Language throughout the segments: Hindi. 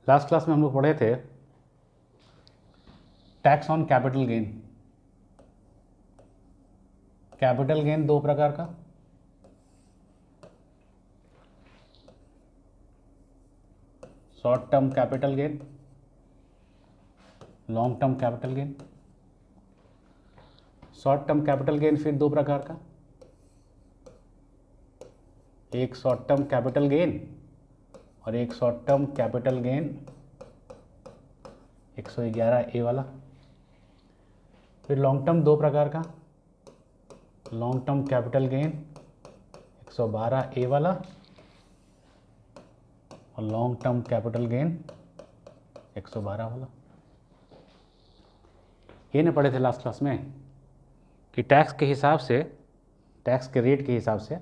लास्ट क्लास में हम लोग पढ़े थे tax on capital gain. Capital gain दो प्रकार का, short term capital gain, long term capital gain. Short term capital gain फिर दो प्रकार का, एक शॉर्ट टर्म कैपिटल गेन और एक short term capital gain 111A वाला। फिर लॉन्ग टर्म दो प्रकार का, long term capital gain 112A वाला और लॉन्ग टर्म कैपिटल गेन 112 वाला। ये ने पढ़े थे लास्ट क्लास में कि टैक्स के हिसाब से, टैक्स के रेट के हिसाब से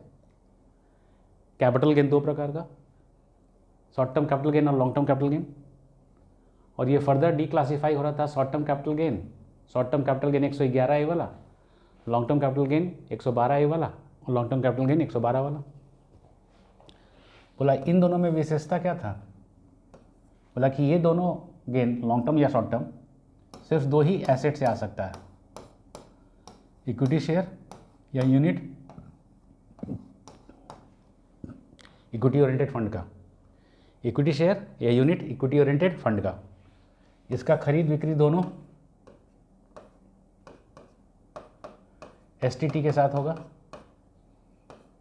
कैपिटल गेन दो प्रकार का, शॉर्ट टर्म कैपिटल गेन और लॉन्ग टर्म कैपिटल गेन। और ये फर्दर डिक्लासीफाई हो रहा था, short term capital gain 111A वाला, long term capital gain 112A वाला और लॉन्ग टर्म कैपिटल गेन 112 वाला। बोला इन दोनों में विशेषता क्या था? बोला कि ये दोनों गेन लॉन्ग टर्म या शॉर्ट टर्म सिर्फ दो ही एसेट से आ सकता है, इक्विटी शेयर या यूनिट इक्विटी ओरिएंटेड फंड का, इक्विटी शेयर या यूनिट इक्विटी ओरिएंटेड फंड का। इसका खरीद बिक्री दोनों एसटीटी के साथ होगा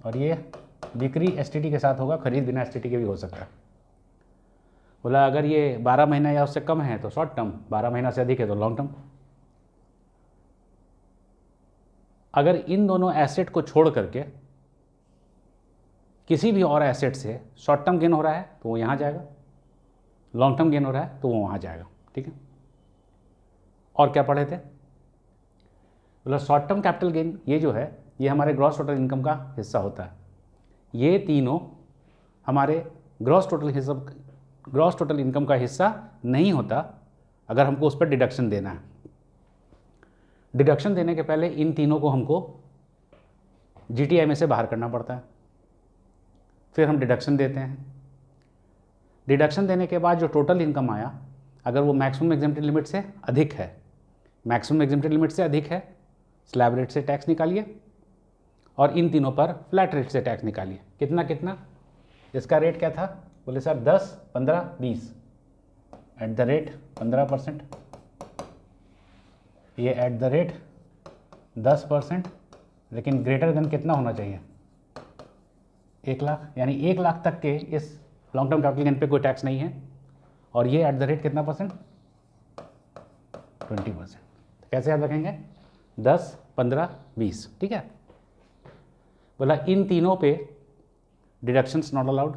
और ये बिक्री एसटीटी के साथ होगा, खरीद बिना एसटीटी के भी हो सकता है। बोला अगर ये 12 महीना या उससे कम है तो शॉर्ट टर्म, 12 महीना से अधिक है तो लॉन्ग टर्म। अगर इन दोनों एसेट को छोड़ करके किसी भी और एसेट से शॉर्ट टर्म गेन हो रहा है तो वो यहाँ जाएगा, लॉन्ग टर्म गेन हो रहा है तो वो वहाँ जाएगा। ठीक है, और क्या पढ़े थे? बोला शॉर्ट टर्म कैपिटल गेन ये जो है ये हमारे ग्रॉस टोटल इनकम का हिस्सा होता है। ये तीनों हमारे ग्रॉस टोटल इनकम का हिस्सा नहीं होता अगर हमको उस पर डिडक्शन देना है। डिडक्शन देने के पहले इन तीनों को हमको जीटीआई में से बाहर करना पड़ता है, फिर हम डिडक्शन देते हैं। डिडक्शन देने के बाद जो टोटल इनकम आया, अगर वो मैक्सिमम एग्जेम्प्टेड लिमिट से अधिक है, मैक्सिमम एग्जेम्प्टेड लिमिट से अधिक है, स्लैब रेट से टैक्स निकालिए और इन तीनों पर फ्लैट रेट से टैक्स निकालिए। कितना कितना? इसका रेट क्या था? बोले सर 10, 15, 20 एट द रेट 15%, ये एट द रेट 10%, लेकिन ग्रेटर देन कितना होना चाहिए? 1 लाख। यानी 1 लाख तक के इस लॉन्ग टर्म कैपिटल गेन पे कोई टैक्स नहीं है और ये एट द रेट कितना परसेंट? 20%। कैसे याद रखेंगे? 10, 15, 20। ठीक है। बोला इन तीनों पे डिडक्शंस नॉट अलाउड।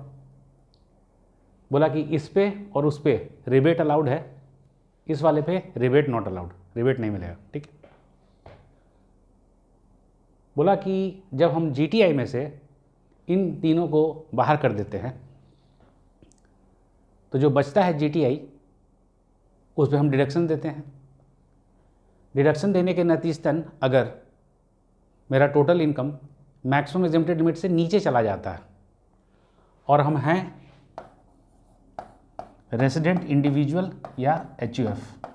बोला कि इस पे और उस पे रिबेट अलाउड है, इस वाले पे रिबेट नॉट अलाउड, रिबेट नहीं मिलेगा। ठीक है। बोला कि जब हम जीटीआई में से इन तीनों को बाहर कर देते हैं तो जो बचता है जीटीआई उस पर हम डिडक्शन देते हैं। डिडक्शन देने के नतीजतन अगर मेरा total income maximum exempted limit से नीचे चला जाता है और हम हैं रेजिडेंट इंडिविजुअल या एचयूएफ,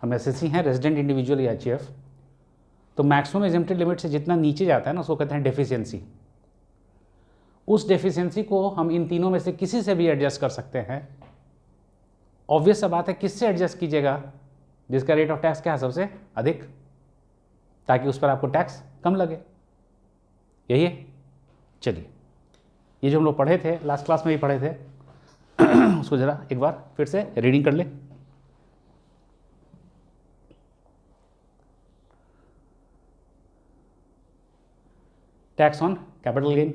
हम एसएससी हैं, रेजिडेंट इंडिविजुअल या एचयूएफ, तो मैक्सिमम एग्जेम्प्टेड लिमिट से जितना नीचे जाता है ना उसको कहते हैं डेफिशिएंसी। उस डेफिशिएंसी को हम इन तीनों में से किसी से भी एडजस्ट कर सकते हैं। ऑब्वियस सा बात है, किससे एडजस्ट कीजिएगा? जिसका रेट ऑफ टैक्स क्या है सबसे अधिक, ताकि उस पर आपको टैक्स कम लगे। यही है। चलिए, ये जो हम लोग पढ़े थे लास्ट क्लास में भी पढ़े थे उसको ज़रा एक बार फिर से रीडिंग कर ले। Tax on capital gain,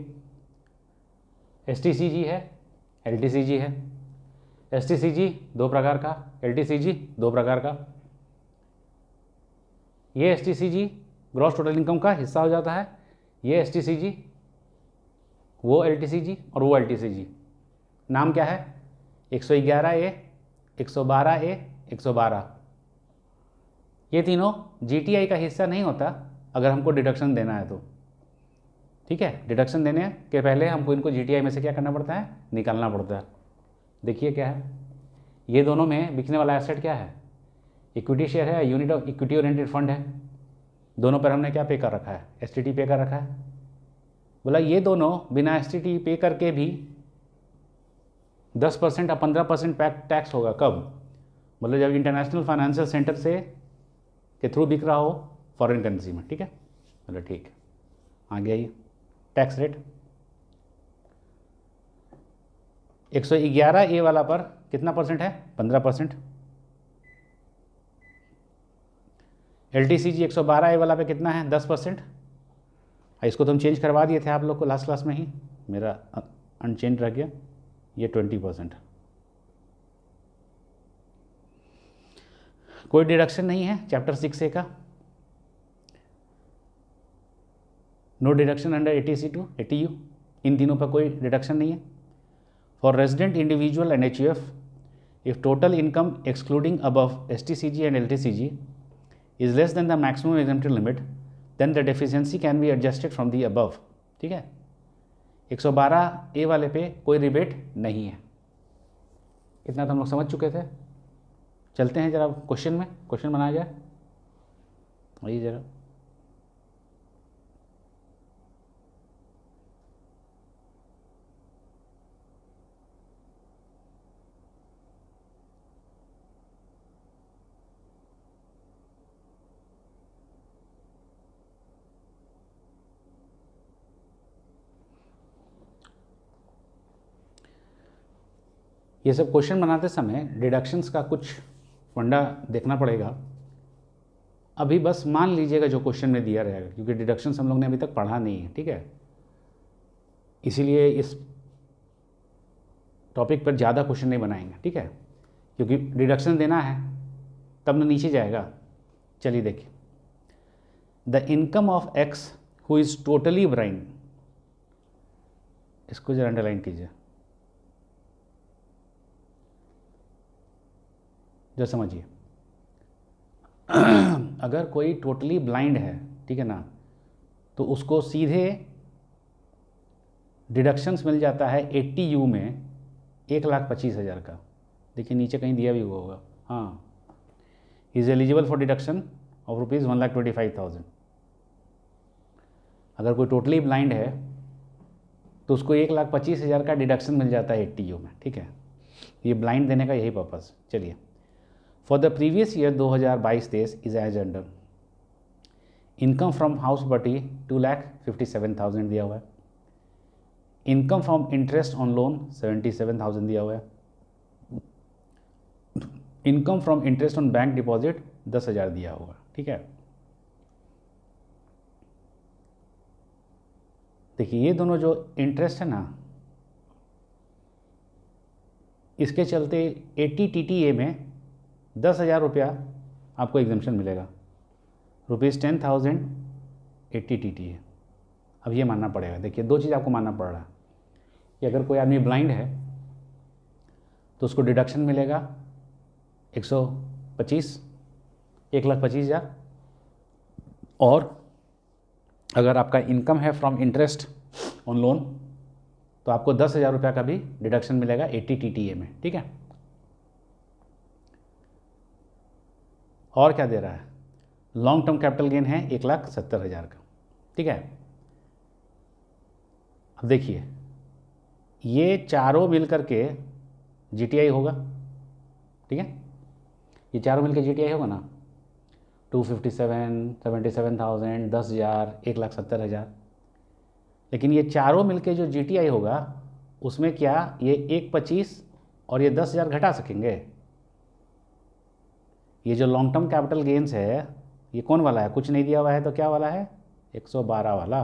STCG है, एलटीसीजी है। एसटीसीजी दो प्रकार का, एलटीसीजी दो प्रकार का। ये एसटीसीजी ग्रॉस टोटल इनकम का हिस्सा हो जाता है, ये एसटीसीजी, वो एलटीसीजी और वो एलटीसीजी। नाम क्या है? 111A, 112A, 112। ये तीनों जीटीआई का हिस्सा नहीं होता अगर हमको डिडक्शन देना है तो। ठीक है, डिडक्शन देने के पहले हमको इनको जीटीआई में से क्या करना पड़ता है? निकालना पड़ता है। देखिए क्या है, ये दोनों में बिकने वाला एसेट क्या है, इक्विटी शेयर है, unit of equity oriented fund है। दोनों पर हमने क्या पे कर रखा है, एसटीटी पे कर रखा है। बोला ये दोनों बिना एसटीटी पे करके भी 10% या 15% टैक्स होगा। कब? मतलब जब इंटरनेशनल फाइनेंशियल सेंटर से के थ्रू बिक रहा हो फॉरेन करेंसी में। ठीक है, बोला ठीक है। आगे आइए, टैक्स रेट 111A वाला पर कितना परसेंट है, 15%। LTCG 112A वाला पे कितना है, 10%। इसको तो हम चेंज करवा दिए थे आप लोग को लास्ट क्लास में ही, मेरा अनचेंज रह गया, ये 20%। कोई डिडक्शन नहीं है चैप्टर 6A का, no deduction under 80C2 ATU, इन तीनों पर कोई डिडक्शन नहीं है। For resident individual and HUF, if total income excluding above STCG and LTCG is less than the maximum exempted limit, then the deficiency can be adjusted from the above। ठीक है, 112A वाले पे कोई रिबेट नहीं है। इतना तो हम लोग समझ चुके थे। चलते हैं जरा क्वेश्चन में, क्वेश्चन बनाया जाए। आइए जरा, ये सब क्वेश्चन बनाते समय डिडक्शंस का कुछ फंडा देखना पड़ेगा। अभी बस मान लीजिएगा जो क्वेश्चन में दिया रहेगा, क्योंकि डिडक्शंस हम लोग ने अभी तक पढ़ा नहीं है। ठीक है, इसीलिए इस टॉपिक पर ज़्यादा क्वेश्चन नहीं बनाएंगे। ठीक है, क्योंकि डिडक्शन देना है तब ना नीचे जाएगा। चलिए देखिए, the income of x who is totally blind, इसको जरा अंडरलाइन कीजिए, जो समझिए। अगर कोई टोटली ब्लाइंड है, ठीक है ना, तो उसको सीधे डिडक्शंस मिल जाता है 80U में 1,25,000 का। देखिए नीचे कहीं दिया भी हुआ होगा, हाँ, is eligible for deduction of rupees 1,25,000। अगर कोई टोटली ब्लाइंड है तो उसको 1,25,000 का डिडक्शन मिल जाता है 80U में। ठीक है, ये ब्लाइंड देने का यही पर्पज़। चलिए, for the previous year 2022-23 is as under, income from house property 2,57,000 दिया हुआ है, income from interest on loan 77,000 दिया हुआ है, income from interest on bank deposit 10,000 दिया होगा। ठीक है, देखिए ये दोनों जो इंटरेस्ट है ना, इसके चलते 80 TTA में 10,000 रुपया आपको एग्जम्पशन मिलेगा, ₹10,000 80 TTA। अब ये मानना पड़ेगा। देखिए दो चीज़ आपको मानना पड़ रहा है कि अगर कोई आदमी ब्लाइंड है तो उसको डिडक्शन मिलेगा 1,25,000, और अगर आपका इनकम है फ्रॉम इंटरेस्ट ऑन लोन तो आपको 10,000 रुपया का भी डिडक्शन मिलेगा 80 TTA में। ठीक है, और क्या दे रहा है, लॉन्ग टर्म कैपिटल गेन है 1,70,000 का। ठीक है, अब देखिए ये चारों मिल करके GTI होगा। ठीक है, ये चारों मिल के GTI होगा ना, 257, 77,000, 10,000, 1,70,000। लेकिन ये चारों मिल के जो GTI होगा उसमें क्या ये 1,25 और ये 10,000 घटा सकेंगे? ये जो लॉन्ग टर्म कैपिटल गेन्स है ये कौन वाला है, कुछ नहीं दिया हुआ है तो क्या वाला है, 112 वाला।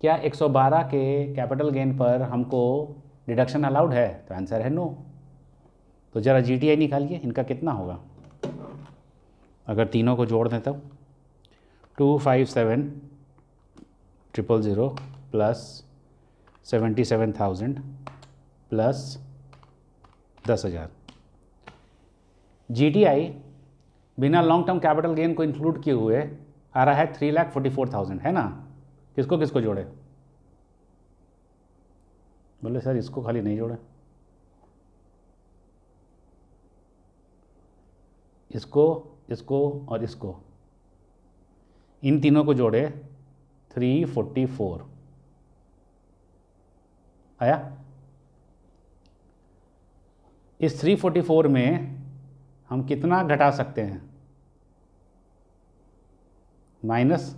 क्या 112 के कैपिटल गेन पर हमको डिडक्शन अलाउड है? तो आंसर है नो। तो ज़रा GTI निकालिए, इनका कितना होगा अगर तीनों को जोड़ दें तब 257,000 प्लस 77,000 प्लस 10,000। GTI बिना लॉन्ग टर्म कैपिटल गेन को इंक्लूड किए हुए आ रहा है 3,44,000, है ना। किसको किसको जोड़े, बोले सर इसको खाली नहीं जोड़े, इसको, इसको और इसको, इन तीनों को जोड़े 344 आया। इस 344 में हम कितना घटा सकते हैं? माइनस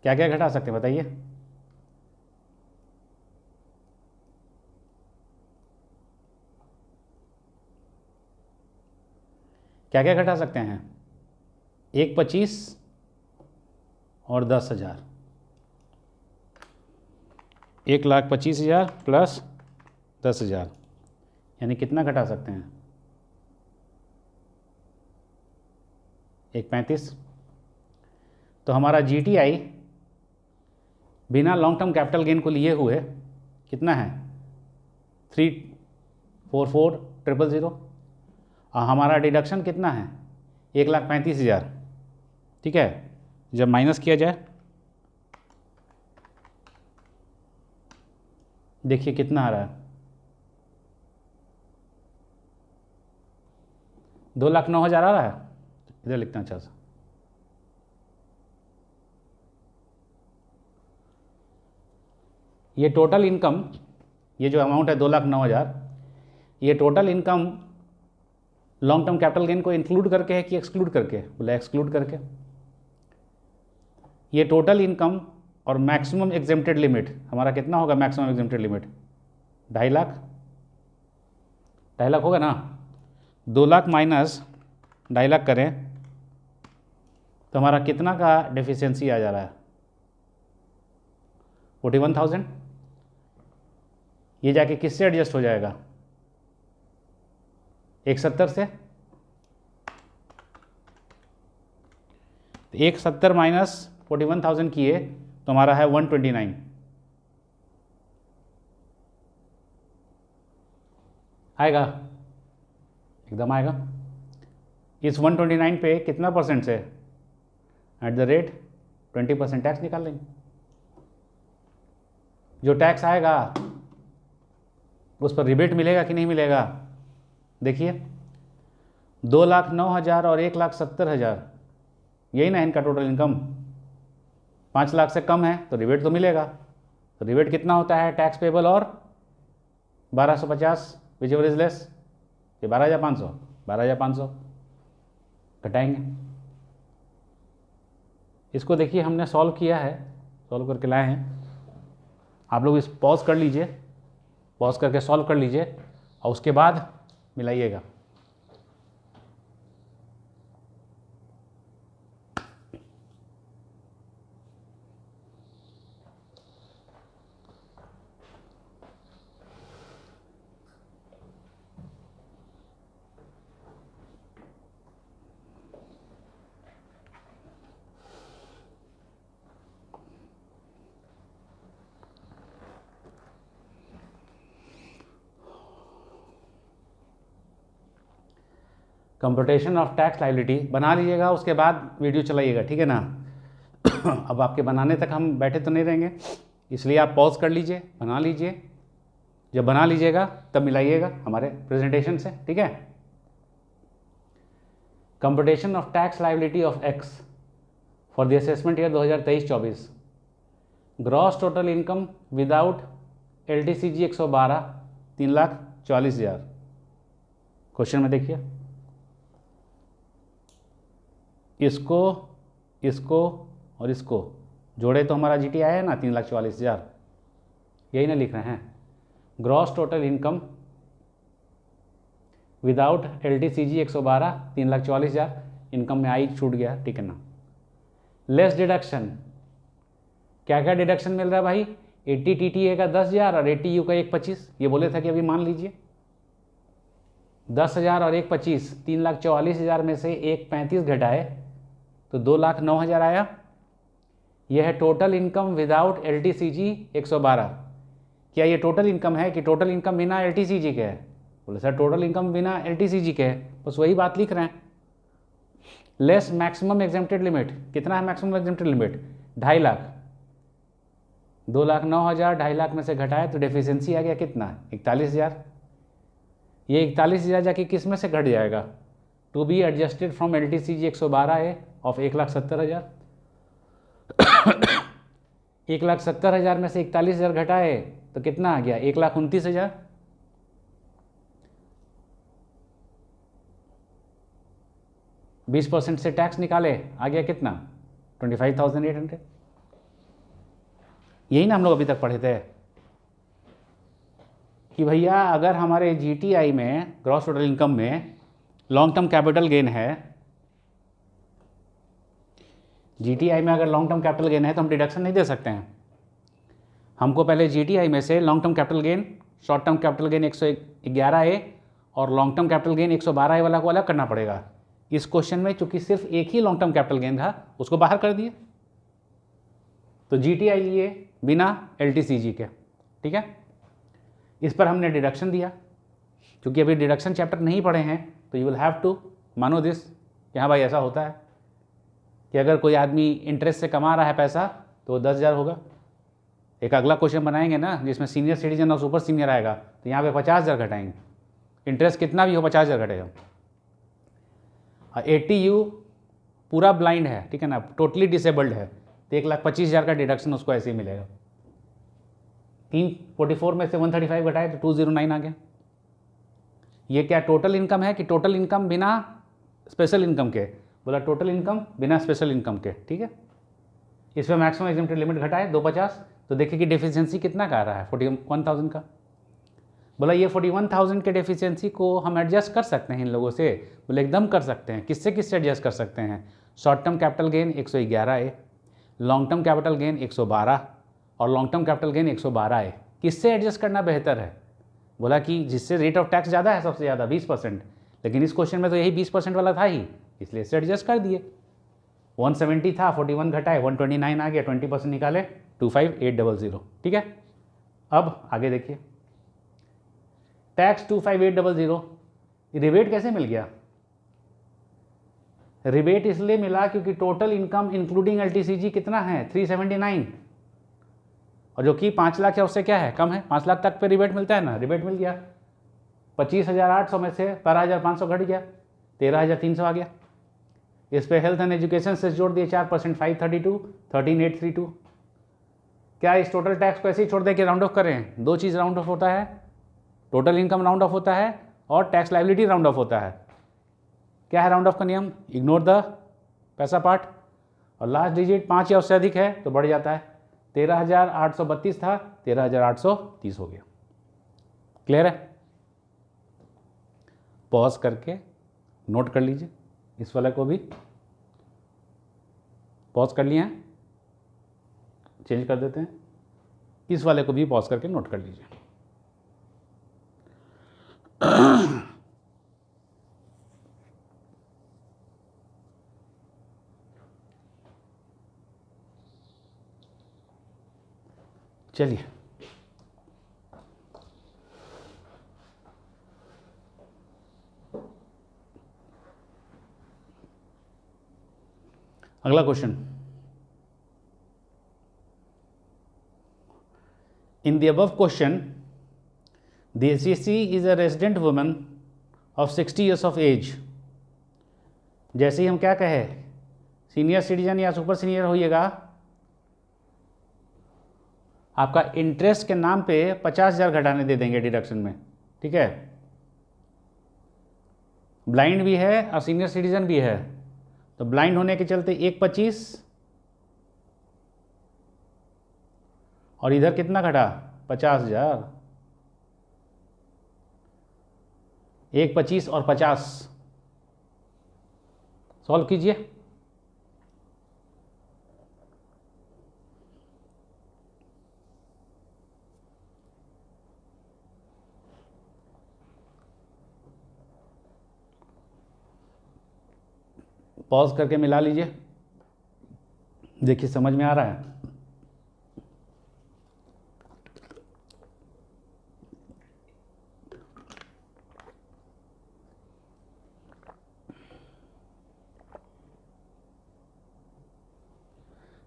क्या क्या घटा सकते हैं बताइए? क्या क्या घटा सकते हैं? 1,25 और 10,000, 1,25,000 प्लस 10,000, यानी कितना घटा सकते हैं? 1,35। तो हमारा GTI बिना लॉन्ग टर्म कैपिटल गेन को लिए हुए कितना है? 344,000। और हमारा डिडक्शन कितना है? 1,35,000। ठीक है, जब माइनस किया जाए देखिए कितना आ रहा है, 2,09,000 आ रहा है। इधर लिखते हैं अच्छा सा, ये टोटल इनकम, ये जो अमाउंट है 2,09,000, ये total income long term capital gain को इंक्लूड करके है कि एक्सक्लूड करके? बोले एक्सक्लूड करके। ये टोटल इनकम और मैक्सिमम एग्जेम्प्टेड लिमिट हमारा कितना होगा? Maximum exempted limit 2.5 lakh, 2.5 lakh होगा ना। 2 लाख माइनस 2.5 लाख करें तो हमारा कितना का डेफिशिएंसी आ जा रहा है? 41,000। ये जाके किससे एडजस्ट हो जाएगा? 170 से। 170 माइनस 41,000 किए तो हमारा है 129। आएगा, एकदम आएगा। इस 129 पे कितना परसेंट से? एट द रेट 20% टैक्स निकाल लेंगे। जो टैक्स आएगा उस पर रिबेट मिलेगा कि नहीं मिलेगा? देखिए 2,09,000 और 1,70,000, यही ना इनका टोटल इनकम। 5 लाख से कम है तो रिबेट तो मिलेगा। तो रिबेट कितना होता है टैक्स पेबल और 1,250 विच एवर इज लेस, ये 12,500, 12,500 घटाएंगे। इसको देखिए हमने सॉल्व किया है, सॉल्व करके लाए हैं। आप लोग इस पॉज कर लीजिए, पॉज करके सॉल्व कर लीजिए और उसके बाद मिलाइएगा। कंप्यूटेशन ऑफ टैक्स लायबिलिटी बना लीजिएगा, उसके बाद वीडियो चलाइएगा, ठीक है ना। अब आपके बनाने तक हम बैठे तो नहीं रहेंगे, इसलिए आप पॉज कर लीजिए, बना लीजिए। जब बना लीजिएगा तब मिलाइएगा हमारे प्रेजेंटेशन से, ठीक है। Computation of tax liability of x for the assessment year 2023-24। Gross total income without LTCG 112 3,40,000। Question में देखिए, इसको, इसको और इसको जोड़े तो हमारा GT आया है ना 3,40,000, यही ना लिख रहे हैं। Gross total income without LTCG 112 3,40,000, income में आई छूट गया, ठीक है ना। लेस डिडक्शन, क्या क्या डिडक्शन मिल रहा है भाई? 80 TTA का 10,000 और 80 U का 1,25। ये बोले था कि अभी मान लीजिए 10,000 और 1,25, 3,40,000 में से 1,35 घटाए तो 2,09,000 आया। यह है टोटल इनकम विदाउट LTCG 112। क्या ये टोटल इनकम है कि टोटल इनकम बिना LTCG के है? बोले सर टोटल इनकम बिना LTCG के है, बस वही बात लिख रहे हैं। लेस मैक्सिमम एग्जेम्प्टेड लिमिट, कितना है मैक्सिमम एग्जेम्प्टेड लिमिट? 2.5 लाख। 2,09,000 2,50,000 में से घटाए तो डेफिशिएंसी आ गया कितना, 41,000। ये 41,000 जाके किस में से घट जाएगा, to be adjusted from LTCG 112A of 1,70,000। 1,70,000 में से 41,000 घटाए तो कितना आ गया, 1,29,000। 20% से टैक्स निकाले, आ गया कितना, 25,800। यही ना हम लोग अभी तक पढ़े थे कि भैया अगर हमारे GTI में, ग्रॉस टोटल इनकम में लॉन्ग टर्म कैपिटल गेन है, GTI में अगर लॉन्ग टर्म कैपिटल गेन है तो हम डिडक्शन नहीं दे सकते हैं। हमको पहले GTI में से long term capital gain, short term capital gain 111A और long term capital gain 112A वाला को अलग करना पड़ेगा। इस क्वेश्चन में चूंकि सिर्फ एक ही लॉन्ग टर्म कैपिटल गेन था, उसको बाहर कर दिए, तो GTI लिए बिना LTCG के, ठीक है। इस पर हमने डिडक्शन दिया, क्योंकि अभी डिडक्शन चैप्टर नहीं पढ़े हैं, तो यू विल हैव टू मानो दिस कि हाँ भाई ऐसा होता है कि अगर कोई आदमी इंटरेस्ट से कमा रहा है पैसा तो वो 10,000 होगा। एक अगला क्वेश्चन बनाएंगे ना जिसमें सीनियर सिटीजन और सुपर सीनियर आएगा, तो यहाँ पे 50,000 घटाएंगे, इंटरेस्ट कितना भी हो 50,000 घटेगा। 80U पूरा ब्लाइंड है, ठीक है ना, टोटली डिसेबल्ड है, तो 1,25,000 का डिडक्शन उसको ऐसे ही मिलेगा। 344 में से 135 घटाए तो 209 आ गया। ये क्या टोटल इनकम है कि टोटल इनकम बिना स्पेशल इनकम के, बोला टोटल इनकम बिना स्पेशल इनकम के, ठीक है। इसमें मैक्सिमम एग्जेम्प्टेड लिमिट घटाए 250, तो देखिए कि डेफिशिएंसी कितना का आ रहा है, 41,000 का। बोला ये 41,000 के डेफिशिएंसी को हम एडजस्ट कर सकते हैं इन लोगों से, बोले एकदम कर सकते हैं। किससे किससे एडजस्ट कर सकते हैं, short term capital gain 111A, long term capital gain 112 और long term capital gain 112A। किससे एडजस्ट करना बेहतर है, बोला कि जिससे रेट ऑफ टैक्स ज़्यादा है, सबसे ज़्यादा 20%, लेकिन इस क्वेश्चन में तो यही 20% वाला था ही, इसलिए इससे एडजस्ट कर दिए। 170 था, 41 घटाए 129 आ गया, 20% निकाले 25,800, ठीक है। अब आगे देखिए, टैक्स 25,800, रिबेट कैसे मिल गया, रिबेट इसलिए मिला क्योंकि टोटल इनकम इंक्लूडिंग LTCG कितना है, 379, और जो कि 5 लाख है उससे क्या है, कम है, 5 लाख तक पे रिबेट मिलता है ना, रिबेट मिल गया। 25,800 में से 12,500 घट गया, 13,300 आ गया। इस पे हेल्थ एंड एजुकेशन से जोड़ दिए 4%, 532, 13,832। क्या इस टोटल टैक्स को ऐसे ही छोड़ दे के राउंड ऑफ करें, दो चीज़ राउंड ऑफ होता है, टोटल इनकम राउंड ऑफ होता है और टैक्स लायबिलिटी राउंड ऑफ होता है। क्या है राउंड ऑफ का नियम, इग्नोर द पैसा पार्ट, और लास्ट डिजिट 5 या उससे अधिक है तो बढ़ जाता है। 13,832 था, 13,830 हो गया। क्लियर है, पॉज करके नोट कर लीजिए, इस वाले को भी पॉज कर लिया है, चेंज कर देते हैं, इस वाले को भी पॉज करके नोट कर लीजिए। चलिए अगला question, in the above question the SEC is a resident woman of 60 years of age. जैसे ही हम क्या कहें, सीनियर सिटीजन या सुपर सीनियर होइएगा, आपका इंटरेस्ट के नाम पे 50,000 घटाने दे देंगे डिडक्शन में, ठीक है। ब्लाइंड भी है और सीनियर सिटीजन भी है, तो ब्लाइंड होने के चलते 1,25 और इधर कितना घटा, 50,000, 1,25 और 50, सॉल्व कीजिए। पॉज करके मिला लीजिए, देखिए समझ में आ रहा है।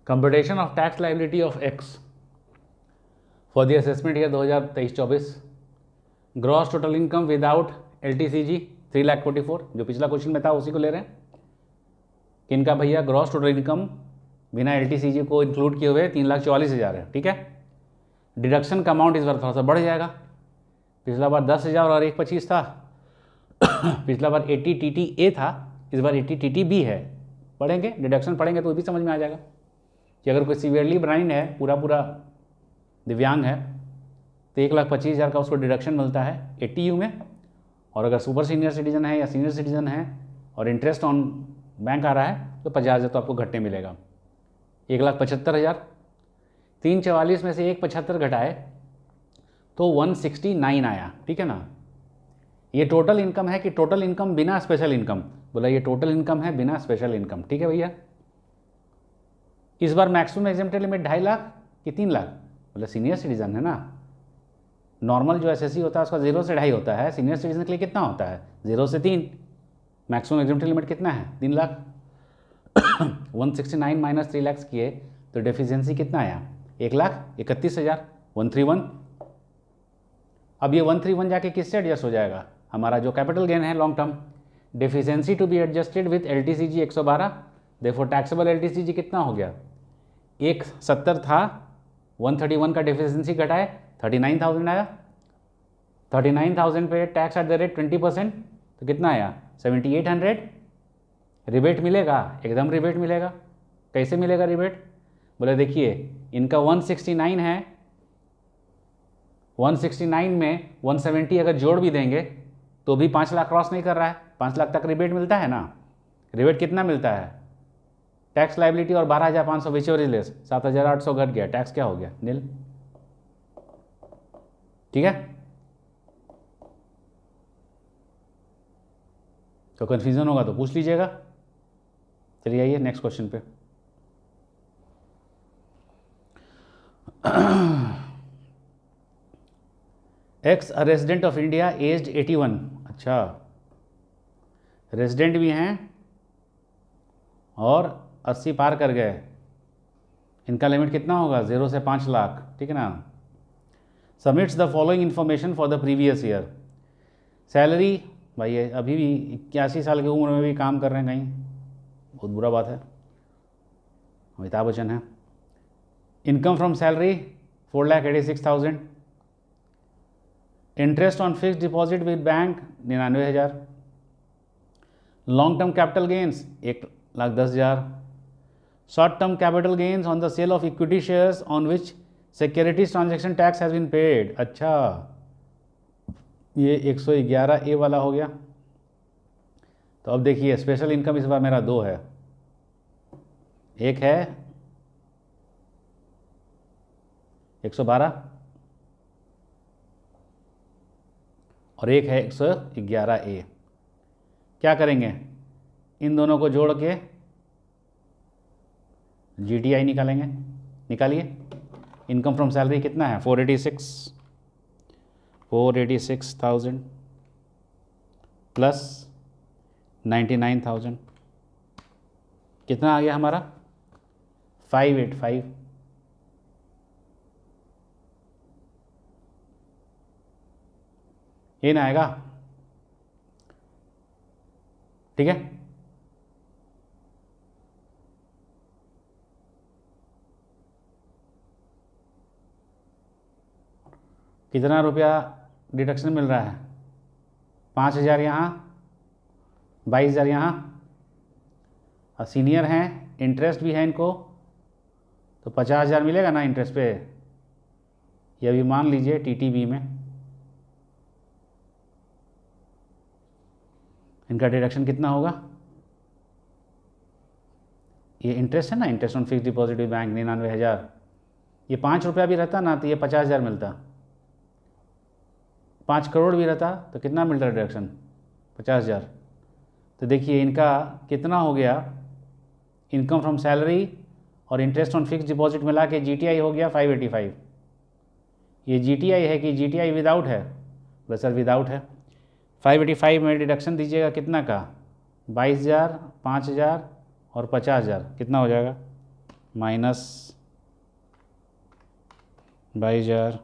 Computation of tax liability of X, for the assessment year 2023-24 gross total income without LTCG 3,44,000, जो पिछला क्वेश्चन में था उसी को ले रहे हैं। किनका भैया? ग्रॉस टोटल इनकम बिना LTCG को इंक्लूड किए हुए 3,44,000 है, ठीक है। डिडक्शन का अमाउंट इस बार थोड़ा सा बढ़ जाएगा, पिछला बार 10,000 और 1,25,000 था पिछला बार 80 TTA था, इस बार 80 TTB है। पढ़ेंगे, डिडक्शन पढ़ेंगे तो भी समझ में आ जाएगा कि अगर कोई सीवियरली ब्लाइंड है, पूरा दिव्यांग है, तो 1,25,000 का उसको डिडक्शन मिलता है 80U में, और अगर सुपर सीनियर सिटीजन है या सीनियर सिटीजन है और इंटरेस्ट ऑन बैंक आ रहा है तो 50,000 तो आपको घटने मिलेगा। 1,75,000, 344 में से 175 घटाए तो 169 आया, ठीक है ना। ये टोटल इनकम है कि टोटल इनकम बिना स्पेशल इनकम? बोला ये टोटल इनकम है बिना स्पेशल इनकम, ठीक है भैया। इस बार मैक्सिमम एग्जेम्प्टेड लिमिट 2.5 लाख कि 3 लाख? बोला सीनियर सिटीजन है ना, नॉर्मल जो SSC होता है उसका 0 से 2.5 होता है, सीनियर सिटीजन के लिए कितना होता है? 0 से 3। मैक्सिमम एग्जेम्प्टेड लिमिट कितना है? 3 लाख। 169 माइनस 3 लाख किए तो डेफिशिएंसी कितना आया? 1,31,000, 131। अब ये 131 जाके किससे एडजस्ट हो जाएगा? हमारा जो कैपिटल गेन है long term, deficiency to be adjusted with LTCG 112, therefore taxable LTCG कितना हो गया? 170 था, 131 का डेफिशिएंसी घटाए 39,000 आया, 39,000 पे टैक्स एट द रेट 20% तो कितना आया? 7,800। रिबेट मिलेगा? एकदम रिबेट मिलेगा। कैसे मिलेगा रिबेट? बोले देखिए इनका 169 है, 169 में 170 अगर जोड़ भी देंगे तो भी 5 लाख क्रॉस नहीं कर रहा है, 5 लाख तक रिबेट मिलता है ना। रिबेट कितना मिलता है? टैक्स लाइबिलिटी और 12,500 विच एवर लेस, 7,800 घट गया, टैक्स क्या हो गया? नील, ठीक है। तो कन्फ्यूजन होगा तो पूछ लीजिएगा। चलिए आइए नेक्स्ट क्वेश्चन पे। X resident of India aged 81, अच्छा रेजिडेंट भी हैं और 80 पार कर गए, इनका लिमिट कितना होगा? 0 से 5 लाख, ठीक है ना। Submits the following information for the previous year. Salary, भाई ये अभी भी 81 साल की उम्र में भी काम कर रहे हैं कहीं, बहुत बुरा बात है, अमिताभ बच्चन है। Income from salary 4,86,000। Interest on fixed deposit with bank 99,000। Long term capital gains 1,10,000। Short term capital gains on the sale of equity shares on which securities transaction tax has been paid, अच्छा ये 111A वाला हो गया। तो अब देखिए स्पेशल इनकम इस बार मेरा 2 है, एक है 112 और एक है 111A। क्या करेंगे? इन दोनों को जोड़ के GTI निकालेंगे। निकालिए। इनकम फ्रॉम सैलरी कितना है? 486,000 प्लस 99,000 कितना आ गया हमारा? 585। ये ना आएगा, ठीक है। कितना रुपया डिडक्शन मिल रहा है? 5,000 यहाँ, 22,000 यहाँ, और सीनियर हैं, इंटरेस्ट भी है इनको तो 50,000 मिलेगा ना इंटरेस्ट पे। ये अभी मान लीजिए TTB में इनका डिडक्शन कितना होगा? ये इंटरेस्ट है ना, interest on fix deposit with bank 99,000, ये 5 रुपया भी रहता ना तो ये 50,000 मिलता, 5 करोड़ भी रहता तो कितना मिलता डिडक्शन? 50,000। तो देखिए इनका कितना हो गया? इनकम फ्रॉम सैलरी और इंटरेस्ट ऑन फिक्स डिपॉजिट मिला के GTI हो गया 585। ये GTI है कि GTI विदाउट है? बस सर विदाउट है। 585 में डिडक्शन दीजिएगा कितना का? 22,000, 5,000 और 50,000 कितना हो जाएगा? 22,000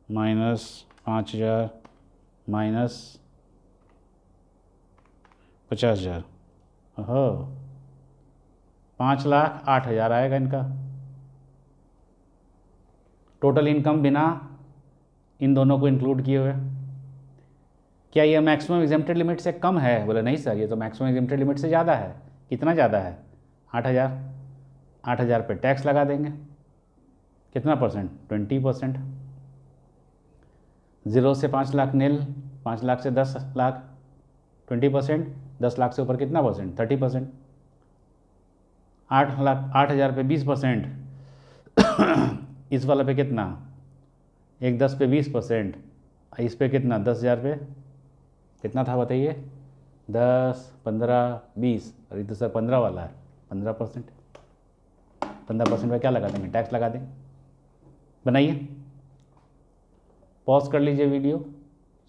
माइनस 5,000 माइनस 50,000, ओहो 5,08,000 आएगा इनका टोटल इनकम बिना इन दोनों को इंक्लूड किए हुए। क्या ये मैक्सिमम एग्जेम्प्टेड लिमिट से कम है? बोले नहीं सर, ये तो मैक्सिमम एग्जेम्प्टेड लिमिट से ज़्यादा है। कितना ज़्यादा है? 8,000। 8,000 पे टैक्स लगा देंगे, कितना परसेंट? 20%। 0 से 5 लाख नील, 5 लाख से 10 लाख 20%, 10 लाख से ऊपर कितना परसेंट? 30%। 8,000 पे 20%, इस वाला पे कितना? 10 पे 20%, इस पे कितना? 10,000 पे कितना था बताइए? 10, 15, 20, और ये तो सर 15 वाला है, 15%। 15% पे क्या लगा देंगे? टैक्स लगा देंगे। बनाइए, पॉज कर लीजिए वीडियो,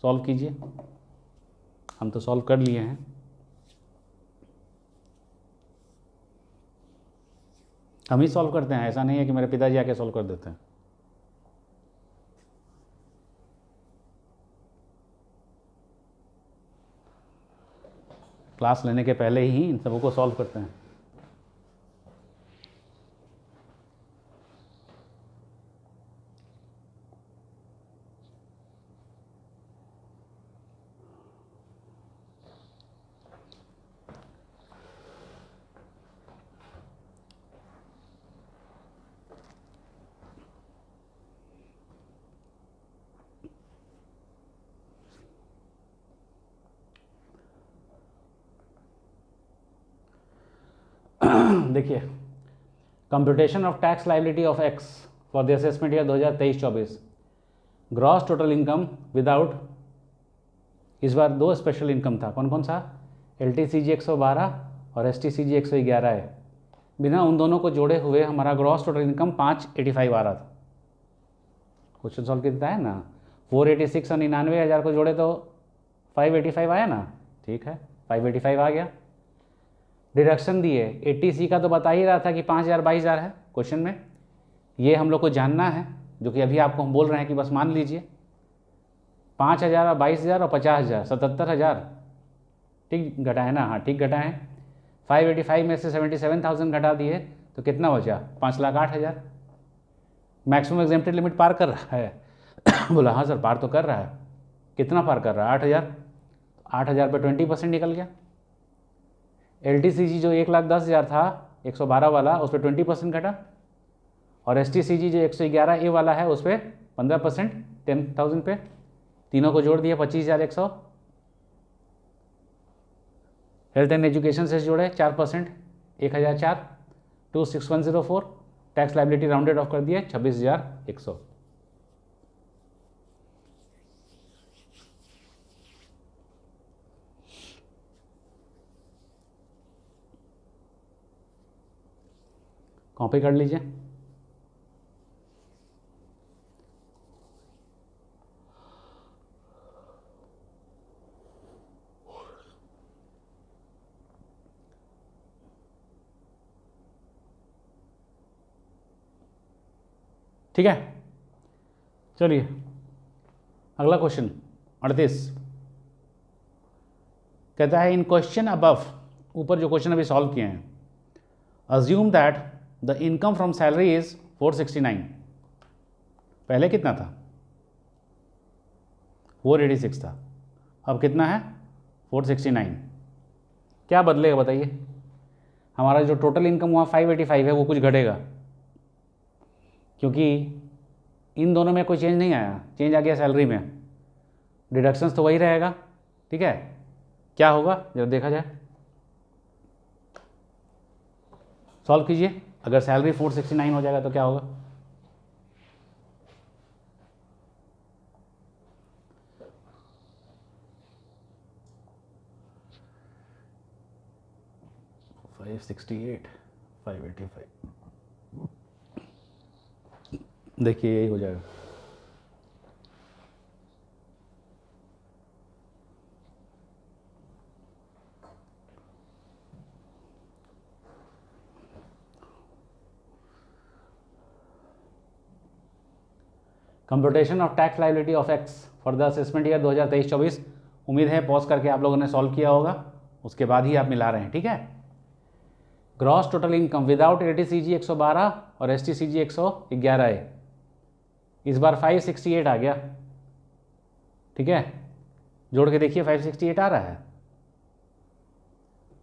सॉल्व कीजिए। हम तो सॉल्व कर लिए हैं। हम ही सॉल्व करते हैं, ऐसा नहीं है कि मेरे पिताजी आके सॉल्व कर देते हैं। क्लास लेने के पहले ही इन सबों को सॉल्व करते हैं। देखिए, computation of tax liability of x for the assessment year 2023-24, gross total income without, इस बार 2 स्पेशल इनकम था। कौन कौन सा? LTCG 112 और STCG 111 है। बिना उन दोनों को जोड़े हुए हमारा ग्रॉस टोटल इनकम 585 आ रहा था। क्वेश्चन सॉल्व कितना है ना, 486 और 99,000 को जोड़े तो 585 आया ना। ठीक है, 585 आ गया। डिडक्शन दिए, 80C का तो बता ही रहा था कि 5,000 22,000 है क्वेश्चन में। ये हम लोग को जानना है, जो कि अभी आपको हम बोल रहे हैं कि बस मान लीजिए 5,000 और 22,000 और 50,000 77,000। ठीक घटा है ना? हाँ ठीक घटा है। 585 में से 77,000 घटा दिए तो कितना बचा? 5,08,000। मैक्सिमम एग्जेम्प्टेड लिमिट पार कर रहा है। बोला हाँ सर पार तो कर रहा है। कितना पार कर रहा है? 8,000। 8,000 पर 20% निकल गया। LTCG जो 1,10,000 था 112 वाला, उस पर 20% घटा, और STCG जो 111A वाला है उस पर 15%, 10,000 पे। तीनों को जोड़ दिया 25,100। हेल्थ एंड एजुकेशन से जोड़े 4%, 1,004, 26,104। टैक्स लाइबिलिटी राउंडेड ऑफ कर दिया 26,100। कॉपी कर लीजिए। ठीक है, चलिए अगला क्वेश्चन 38 कहता है, इन क्वेश्चन अबव, ऊपर जो क्वेश्चन अभी सॉल्व किए हैं, assume that the income from salary is 469। पहले कितना था? 486 था, अब कितना है? 469। क्या बदलेगा बताइए? हमारा जो टोटल इनकम हुआ 585 है, वो कुछ घटेगा, क्योंकि इन दोनों में कोई चेंज नहीं आया। चेंज आ गया सैलरी में, डिडक्शंस तो वही रहेगा। ठीक है, क्या होगा जब देखा जाए, सॉल्व कीजिए। अगर सैलरी 469 हो जाएगा तो क्या होगा? $568, 585, देखिए यही हो जाएगा। Computation of tax liability of x for the assessment year 2023-24। उम्मीद है पॉज करके आप लोगों ने सॉल्व किया होगा, उसके बाद ही आप मिला रहे हैं, ठीक है। Gross total income without LTCG 112 और STCG 111 है। इस बार 568 आ गया, ठीक है। जोड़ के देखिए 568 आ रहा है।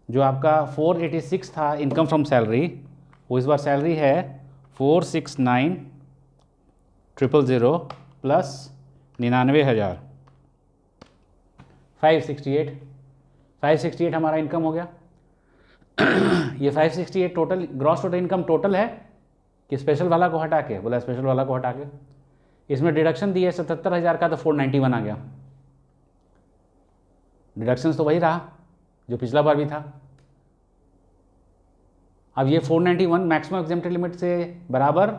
जो आपका 486 था इनकम फ्रॉम सैलरी, वो इस बार सैलरी है 469,000 प्लस 99,000, 568 हमारा इनकम हो गया। ये 568 total gross total income total है कि स्पेशल वाला को हटा के? बोला स्पेशल वाला को हटा के। इसमें डिडक्शन दी है 77,000 का, तो 491 आ गया। डिडक्शंस तो वही रहा जो पिछला बार भी था। अब ये 491 मैक्सिमम एग्जेम्प्टेड लिमिट से बराबर,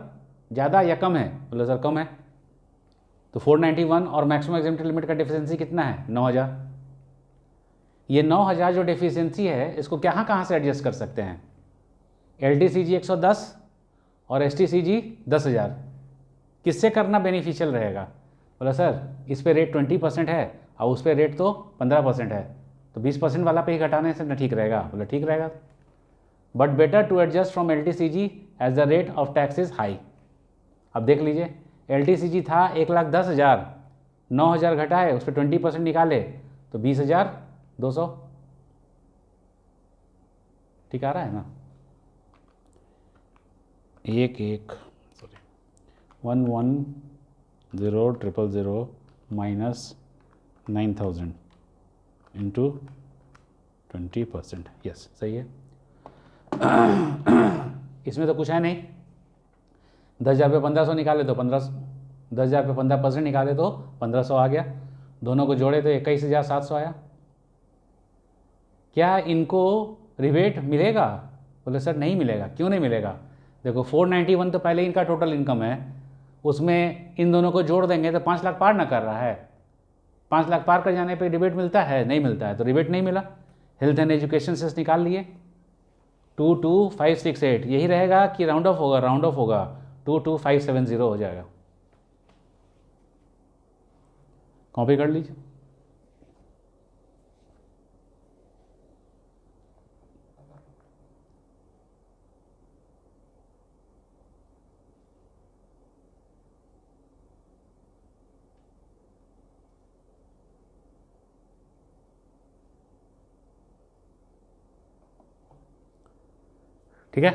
ज़्यादा या कम है? बोले सर कम है। तो 491 और मैक्सिमम एग्जेम्प्टेड लिमिट का डिफिशिएंसी कितना है? 9,000। ये 9,000 जो डिफिशिएंसी है, इसको कहाँ से एडजस्ट कर सकते हैं? LTCG 110 और STCG 10,000। किससे करना बेनिफिशियल रहेगा? बोला सर इस पे रेट 20% है और उस पे रेट तो 15% है, तो 20% वाला पे ही घटाने से न ठीक रहेगा? बोला ठीक रहेगा, but better to adjust from LTCG as the rate of tax is high. अब देख लीजिए, LTCG था 1,10,000, 9,000 घटाए, उस पर 20% निकाले तो 20,200। ठीक आ रहा है ना? 110,000 माइनस 9,000 इंटू 20%, यस सही है। इसमें तो कुछ है नहीं। 10,000 पे 1,500 निकाले तो 10,000 पे 15% निकाले तो 1,500 आ गया। दोनों को जोड़े तो 21,700 आया। क्या इनको रिबेट मिलेगा? बोले सर नहीं मिलेगा। क्यों नहीं मिलेगा? देखो 491 तो पहले इनका टोटल इनकम है, उसमें इन दोनों को जोड़ देंगे तो 5 लाख पार ना कर रहा है। 5 लाख पार कर जाने पे रिबेट मिलता है? नहीं मिलता है, तो रिबेट नहीं मिला। हेल्थ एंड एजुकेशन से निकाल लिए 22,568, यही रहेगा कि राउंड ऑफ होगा? राउंड ऑफ होगा, 22,570 हो जाएगा। कॉपी कर लीजिए। ठीक है,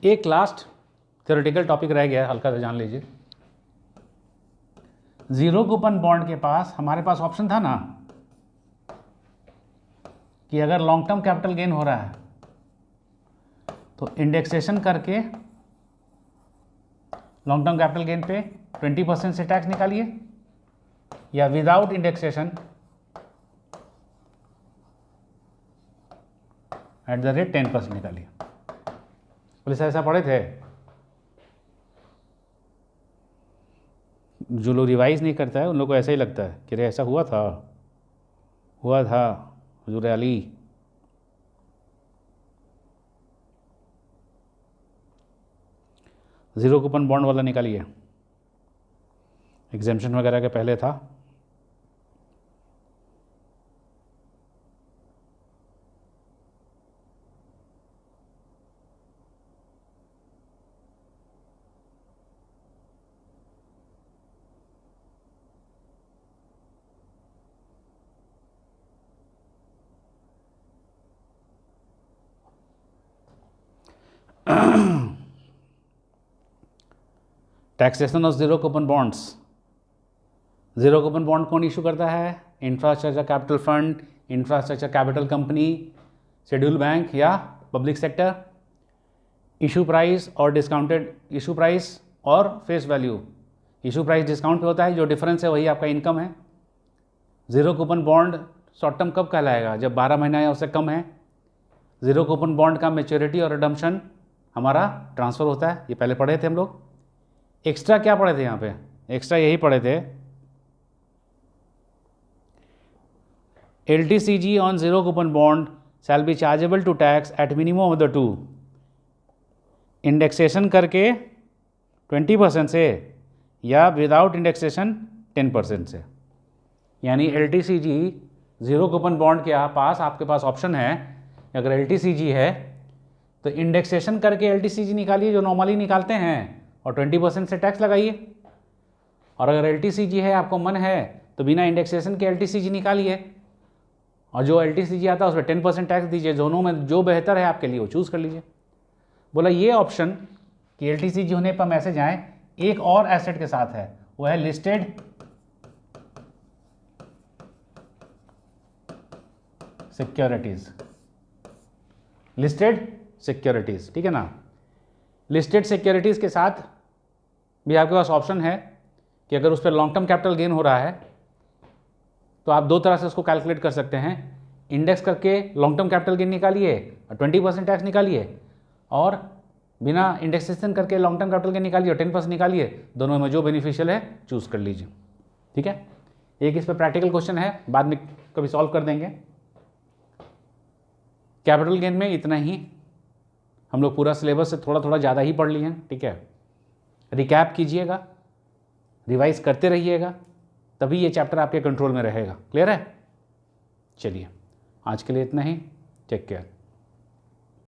एक लास्ट थ्योरेटिकल टॉपिक रह गया है, हल्का सा जान लीजिए। जीरो कूपन बॉन्ड के पास हमारे पास ऑप्शन था ना कि अगर लॉन्ग टर्म कैपिटल गेन हो रहा है तो इंडेक्सेशन करके लॉन्ग टर्म कैपिटल गेन पे 20% से टैक्स निकालिए, या without indexation at the rate 10% निकालिए। पुलिस ऐसा पढ़े थे? जो लोग रिवाइज नहीं करता है उन लोग को ऐसा ही लगता है कि अरे ऐसा हुआ था हुजूर अली। ज़ीरो कूपन बॉन्ड वाला निकालिए, एग्जेम्पशन वगैरह के पहले था। Taxation of zero coupon bonds. Zero coupon bond कौन इशू करता है? Infrastructure capital fund, infrastructure capital company, schedule bank या पब्लिक सेक्टर। इशू प्राइस और डिस्काउंटेड इशू प्राइस और face value. Issue price discount पे होता है, जो डिफरेंस है वही आपका इनकम है। Zero coupon bond short term कब कहलाएगा? जब 12 महीना या उससे कम है। जीरो कूपन बॉन्ड का मैच्योरिटी और रिडम्पशन हमारा ट्रांसफ़र होता है, ये पहले पढ़े थे हम लोग। एक्स्ट्रा क्या पढ़े थे यहाँ पे? एक्स्ट्रा यही पढ़े थे, LTCG on zero coupon bond shall be chargeable to tax at minimum of the two, indexation करके 20% से या विदाउट इंडेक्सेशन 10% से। यानी LTCG ज़ीरो कूपन बॉन्ड के पास आपके पास ऑप्शन है, अगर LTCG है तो इंडेक्सेशन करके LTCG निकालिए जो नॉर्मली निकालते हैं और 20% से टैक्स लगाइए, और अगर LTCG है आपको मन है तो बिना इंडेक्सेशन के LTCG निकालिए और जो LTCG आता है उस पर 10% टैक्स दीजिए। दोनों में जो बेहतर है आपके लिए वो चूज़ कर लीजिए। बोला ये ऑप्शन कि LTCG होने पर मैसेज आए एक और एसेट के साथ है, वो है लिस्टेड सिक्योरिटीज। लिस्टेड सिक्योरिटीज, ठीक है ना। लिस्टेड सिक्योरिटीज के साथ भी आपके पास ऑप्शन है कि अगर उस पर लॉन्ग टर्म कैपिटल गेन हो रहा है तो आप दो तरह से उसको कैलकुलेट कर सकते हैं, इंडेक्स करके लॉन्ग टर्म कैपिटल गेन निकालिए और 20% टैक्स निकालिए, और बिना इंडेक्सेशन करके लॉन्ग टर्म कैपिटल गेन निकालिए और 10% निकालिए। दोनों में जो बेनिफिशियल है चूज़ कर लीजिए, ठीक है। एक इस पर प्रैक्टिकल क्वेश्चन है, बाद में कभी सॉल्व कर देंगे। कैपिटल गेन में इतना ही, हम लोग पूरा सिलेबस से थोड़ा थोड़ा ज़्यादा ही पढ़ लिए हैं, ठीक है। रिकैप कीजिएगा, रिवाइज करते रहिएगा, तभी ये चैप्टर आपके कंट्रोल में रहेगा। क्लियर है? चलिए आज के लिए इतना ही, टेक केयर।